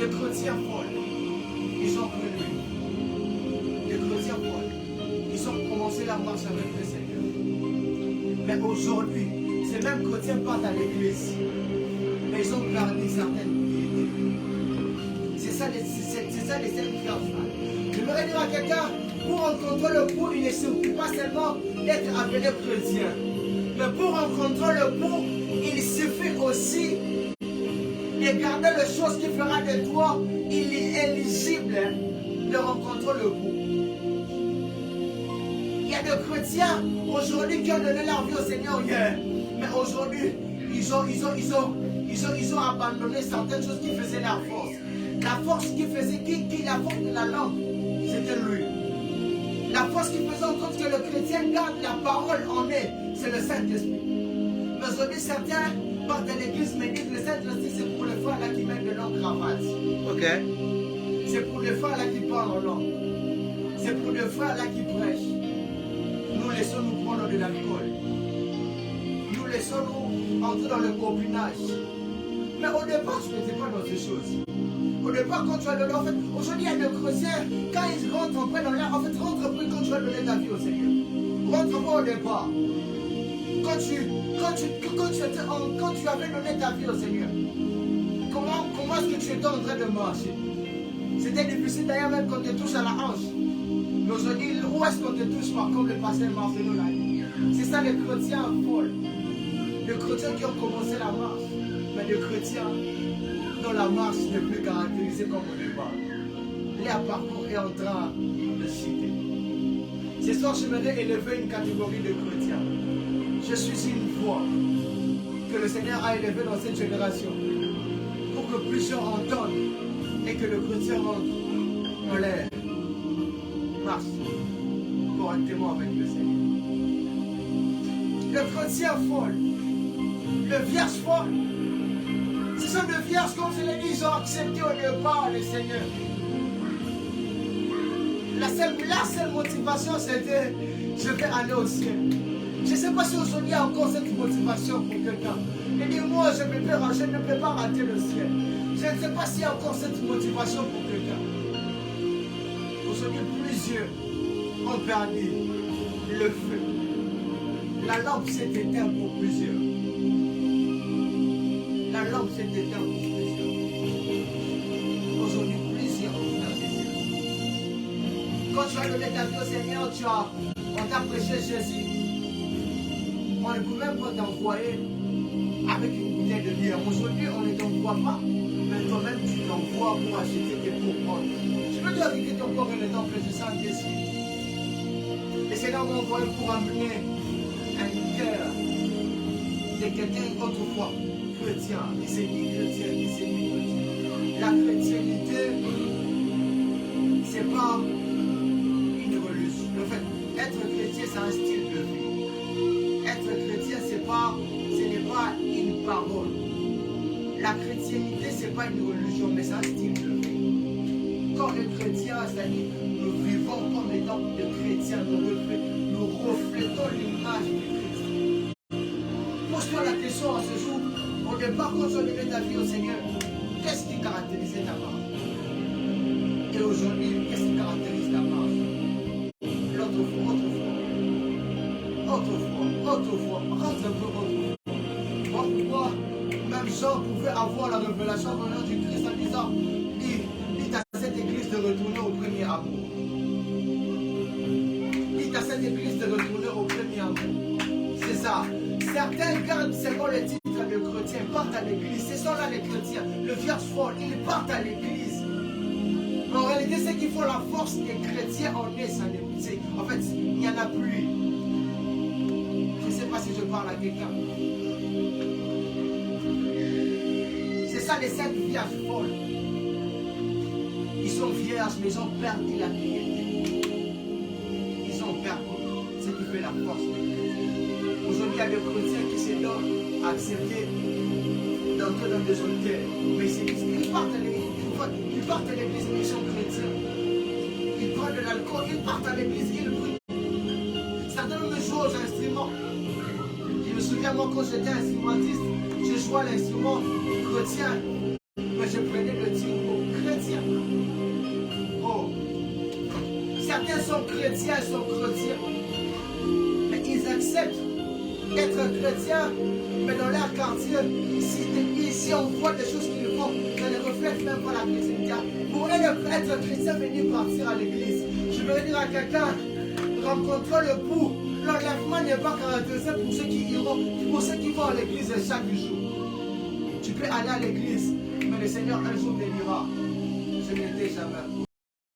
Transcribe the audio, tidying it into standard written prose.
Des chrétiens folles, ils ont cru lui. Des chrétiens folles, ils ont commencé la marche avec le Seigneur. Mais aujourd'hui, ces mêmes chrétiens partent à l'église. Mais ils ont perdu certaines piétés. C'est ça les sacrifices. J'aimerais dire à quelqu'un, pour rencontrer le pour, il ne suffit pas seulement d'être appelé chrétien. Mais pour rencontrer le pour, il suffit aussi de garder les choses qui fera de toi éligible de rencontrer le pour. Il y a des chrétiens aujourd'hui qui ont donné leur vie au Seigneur hier. Mais aujourd'hui, ils ont abandonné certaines choses qui faisaient leur force. La force qui faisait, la force de la langue, c'était lui. La force qui faisait en sorte que le chrétien garde la parole en est, c'est le Saint-Esprit. Mais aujourd'hui, certains partent à l'église, mais disent le Saint-Esprit, c'est pour les frères là qui mettent de longues cravates. Ok. C'est pour les frères là qui parlent en langue. C'est pour les frères là qui prêchent. Nous laissons-nous prendre de l'alcool. Nous laissons-nous entrer dans le copinage. Mais au départ, je n'étais pas dans ces choses. Au départ, quand tu as donné, en fait, aujourd'hui, il y a des chrétiens, quand ils rentrent en dans l'air, en fait, rentre plus quand tu as donné ta vie au Seigneur. Rentre pas au départ. Quand tu avais donné ta vie au Seigneur, comment est-ce que tu étais en train de marcher? C'était difficile d'ailleurs même quand tu te touches à la hanche. Mais aujourd'hui, où est-ce qu'on te touche par comme le pasteur Marcelo l'a dit? C'est ça les chrétiens folles. Les chrétiens qui ont commencé la marche. Mais les chrétiens dont la marche n'est plus caractérisée comme au départ. Leur parcours est en train de chuter. Ce soir, je voudrais élever une catégorie de chrétiens. Je suis une voix que le Seigneur a élevée dans cette génération pour que plusieurs entendent et que le chrétien rentre dans l'air. Marche correctement avec le Seigneur. Le chrétien folle, le vierge folle, ce sont des vierges, comme je l'ai dit, ils ont accepté au départ le Seigneur. La seule motivation, c'était je vais aller au ciel. Je ne sais pas si aujourd'hui il y a encore cette motivation pour quelqu'un. Il dit moi je ne peux pas rater le ciel. Je ne sais pas s'il y a encore cette motivation pour quelqu'un. Aujourd'hui plusieurs ont perdu le feu. La lampe s'est éteinte pour plusieurs. La lampe s'est éteinte pour plusieurs. Aujourd'hui plusieurs ont perdu. Quand tu as donné ta vie au Seigneur, on t'a prêché Jésus. On ne pouvait même pas t'envoyer avec une bouteille de bière. Aujourd'hui, on ne t'envoie pas, mais toi-même tu t'envoies pour acheter tes pourpoints. Je peux dire que ton corps est le temple du Saint-Esprit. Et c'est là où on envoie pour amener un cœur de quelqu'un autrefois chrétien, qui s'est dit chrétien, qui s'est dit chrétien. La chrétienité, c'est pas une religion. En fait, être chrétien, c'est un style de vie. Être chrétien, ce n'est pas une parole. La chrétienté, ce n'est pas une religion, mais c'est un style de vie. Quand les chrétiens, c'est-à-dire, nous vivons comme étant des chrétiens, nous reflétons l'image du Christ. Pose-toi la question à ce jour, au départ, quand tu as donné ta vie au Seigneur, qu'est-ce qui caractérisait ta marche? Et aujourd'hui, qu'est-ce qui caractérise ta marche? Autrefois, rentre un peu autrefois. Pourquoi même Jean pouvait avoir la révélation au nom du Christ en disant, dites à cette église de retourner au premier amour. Dites à cette église de retourner au premier amour. C'est ça. Certains gardent seulement le titre de chrétien, partent à l'église. Ce sont là les chrétiens. Le vierge fort, ils partent à l'église. Mais en réalité, ceux qui font la force des chrétiens en est, ça n'est. En fait, il n'y en a plus. Je ne sais pas si je parle à quelqu'un. C'est ça les sept vierges folles. Ils sont vierges, mais ils ont perdu la piété. Ils ont perdu ce qui fait la force des chrétiens. Aujourd'hui, il y a des chrétiens qui se donnent à accepter d'entrer dans des hôtels. Mais ils partent à l'église, mais ils sont chrétiens. Ils prennent de l'alcool, ils partent à l'église, ils brûlent. Certains me jouent aux instruments. Je me souviens, moi, quand j'étais instrumentiste, je jouais à l'instrument chrétien, mais je prenais le timbre Certains sont chrétiens, mais ils acceptent être chrétiens, mais dans leur quartier, si on voit des choses qu'ils font, ça ne reflète même pas la chrétienté. Pour être chrétien, venir partir à l'église. Je veux dire à quelqu'un, rencontrer le pour. L'enlèvement n'est pas caractérisé pour ceux qui iront, pour ceux qui vont à l'église chaque jour. Tu peux aller à l'église, mais le Seigneur un jour te dira, je n'étais jamais.